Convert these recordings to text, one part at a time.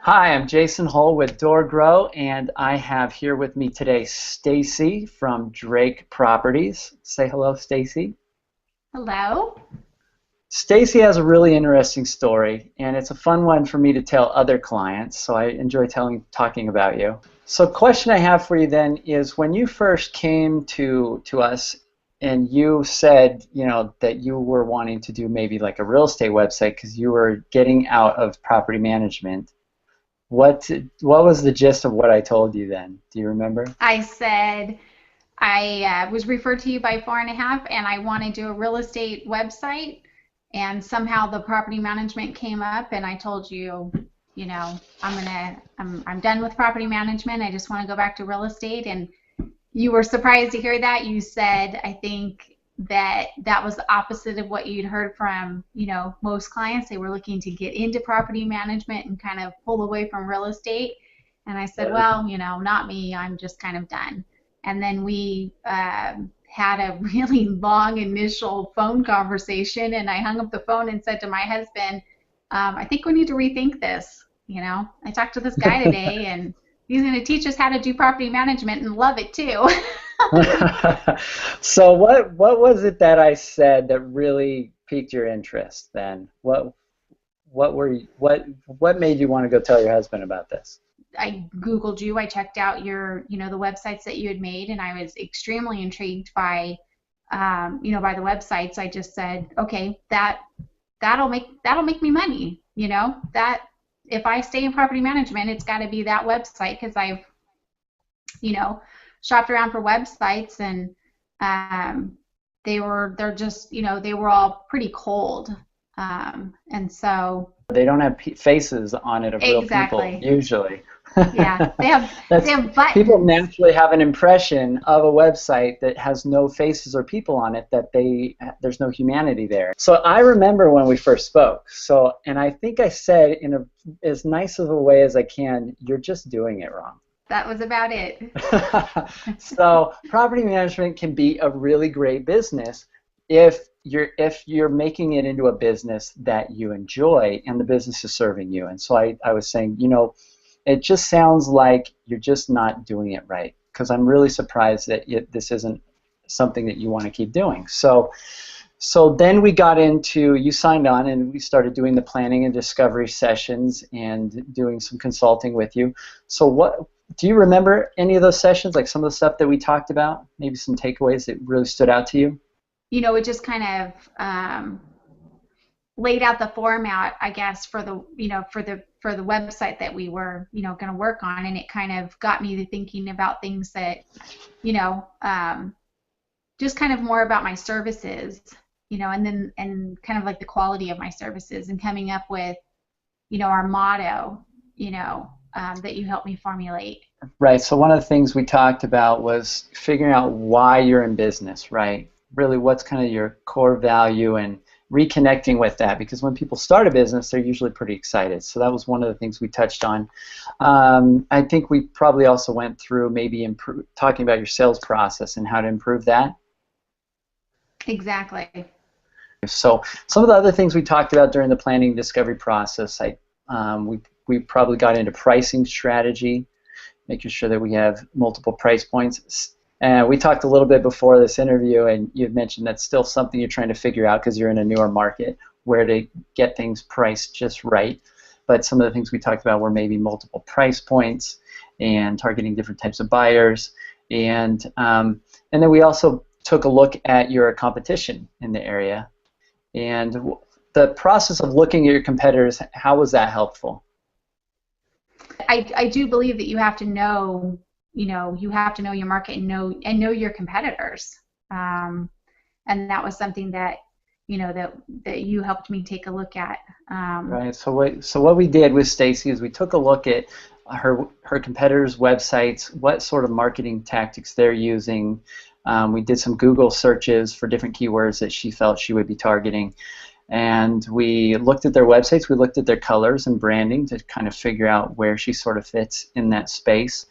Hi, I'm Jason Hull with DoorGrow, and I have here with me today Stacey from Drake Properties. Say hello, Stacey. Hello. Stacey has a really interesting story, and it's a fun one for me to tell other clients, so I enjoy talking about you. So question I have for you then is when you first came to us and you said, that you were wanting to do maybe like a real estate website because you were getting out of property management. What was the gist of what I told you then? Do you remember? I said I was referred to you by Four and a Half, and I want to do a real estate website. And somehow the property management came up, and I told you, I'm done with property management. I just want to go back to real estate. And you were surprised to hear that. You said, I think that was the opposite of what you'd heard from, most clients. They were looking to get into property management and kind of pull away from real estate. And I said, well, not me. I'm just kind of done. And then we had a really long initial phone conversation, and I hung up the phone and said to my husband, I think we need to rethink this. I talked to this guy today, and he's going to teach us how to do property management and love it too. So what was it that I said that really piqued your interest then? What made you want to go tell your husband about this? I Googled you. I checked out your, the websites that you had made, and I was extremely intrigued by, by the websites. I just said, okay, that'll make me money. That if I stay in property management, it's got to be that website because I've, shopped around for websites, and they were all pretty cold, and so they don't have faces on it of real people usually. Yeah, they have buttons. People naturally have an impression of a website that has no faces or people on it, that there's no humanity there. So I remember when we first spoke. And I think I said in as nice of a way as I can, you're just doing it wrong. That was about it. So property management can be a really great business if you're making it into a business that you enjoy and the business is serving you. And so I was saying, it just sounds like you're just not doing it right, because I'm really surprised that this isn't something that you want to keep doing. So then we got into, you signed on, and we started doing the planning and discovery sessions and doing some consulting with you. So do you remember any of those sessions, like some of the stuff that we talked about, maybe some takeaways that really stood out to you? It just kind of laid out the format, I guess, for the website that we were, going to work on, and it kind of got me to thinking about things that, just kind of more about my services, and kind of like the quality of my services, and coming up with, our motto, that you helped me formulate. Right. So one of the things we talked about was figuring out why you're in business, right? Really, what's kind of your core value, and reconnecting with that, because when people start a business, they're usually pretty excited. So that was one of the things we touched on. I think we probably also went through maybe talking about your sales process and how to improve that. Exactly. So some of the other things we talked about during the planning discovery process, we probably got into pricing strategy, making sure that we have multiple price points. And we talked a little bit before this interview, and you had mentioned that's still something you're trying to figure out because you're in a newer market, where to get things priced just right. But some of the things we talked about were maybe multiple price points and targeting different types of buyers. And then we also took a look at your competition in the area. And the process of looking at your competitors, how was that helpful? I do believe that you have to know you have to know your market and know your competitors, and that was something that that you helped me take a look at. Right. So what we did with Stacey is we took a look at her competitors' websites, what sort of marketing tactics they're using. We did some Google searches for different keywords that she felt she would be targeting. And we looked at their websites, we looked at their colors and branding to kind of figure out where she sort of fits in that space.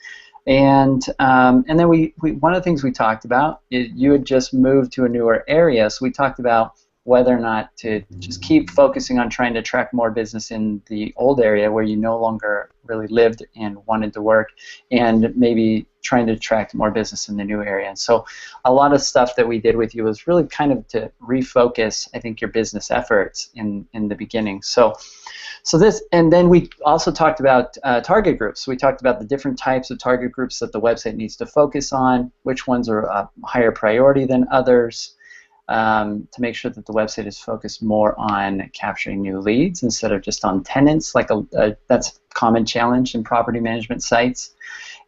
And then one of the things we talked about is you had just moved to a newer area, so we talked about whether or not to just keep focusing on trying to attract more business in the old area where you no longer really lived and wanted to work, and maybe trying to attract more business in the new area. And so a lot of stuff that we did with you was really kind of to refocus, I think, your business efforts in the beginning. So this, and then we also talked about target groups. We talked about the different types of target groups that the website needs to focus on, which ones are a higher priority than others, to make sure that the website is focused more on capturing new leads instead of just on tenants, like that's a common challenge in property management sites.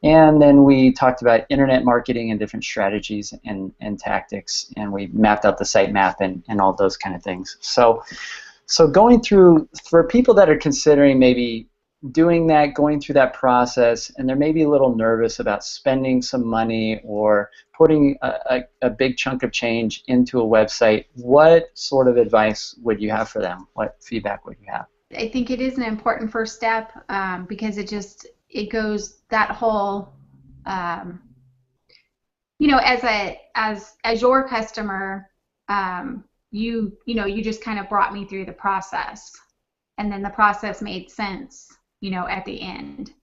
And then we talked about internet marketing and different strategies and tactics, and we mapped out the site map and all those kind of things. So going through, for people that are considering maybe doing that, going through that process, and they're maybe a little nervous about spending some money or putting a big chunk of change into a website, what sort of advice would you have for them? What feedback would you have? I think it is an important first step, because it goes that whole, you know, as your customer, you just kind of brought me through the process, and then the process made sense, you know, at the end.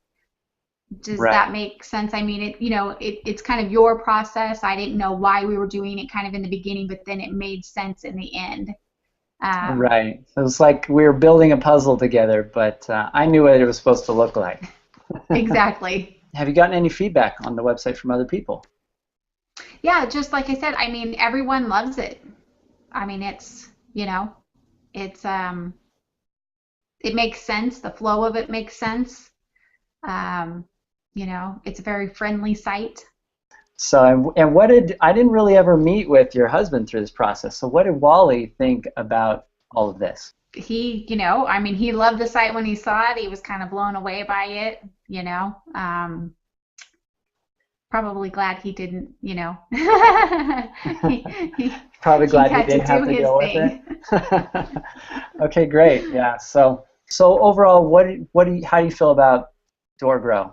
Does that make sense? I mean, it's kind of your process. I didn't know why we were doing it kind of in the beginning, but then it made sense in the end. Right. So it's like we were building a puzzle together, but I knew what it was supposed to look like. Exactly. Have you gotten any feedback on the website from other people? Yeah, just like I said, I mean, everyone loves it. I mean, it's, you know, it's it makes sense. The flow of it makes sense. You know, it's a very friendly site. So, and I didn't really ever meet with your husband through this process. So what did Wally think about all of this? He, you know, I mean, he loved the site when he saw it. He was kind of blown away by it, you know. Probably glad he didn't, you know. Probably glad he didn't have to deal with it. Okay, great. Yeah. So overall, how do you feel about DoorGrow?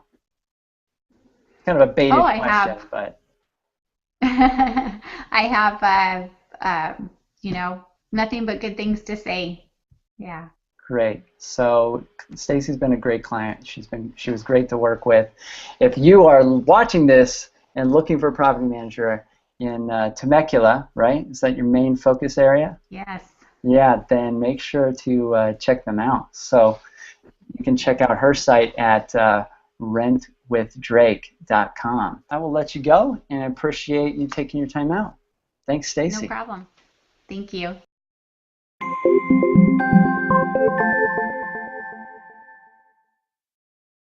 Kind of a baited question, but I have, you know, nothing but good things to say. Yeah. Great. So Stacey's been a great client. She was great to work with. If you are watching this and looking for a property manager in Temecula, right? Is that your main focus area? Yes. Yeah, then make sure to check them out. So you can check out her site at rentwithdrake.com. I will let you go, and I appreciate you taking your time out. Thanks, Stacey. No problem. Thank you.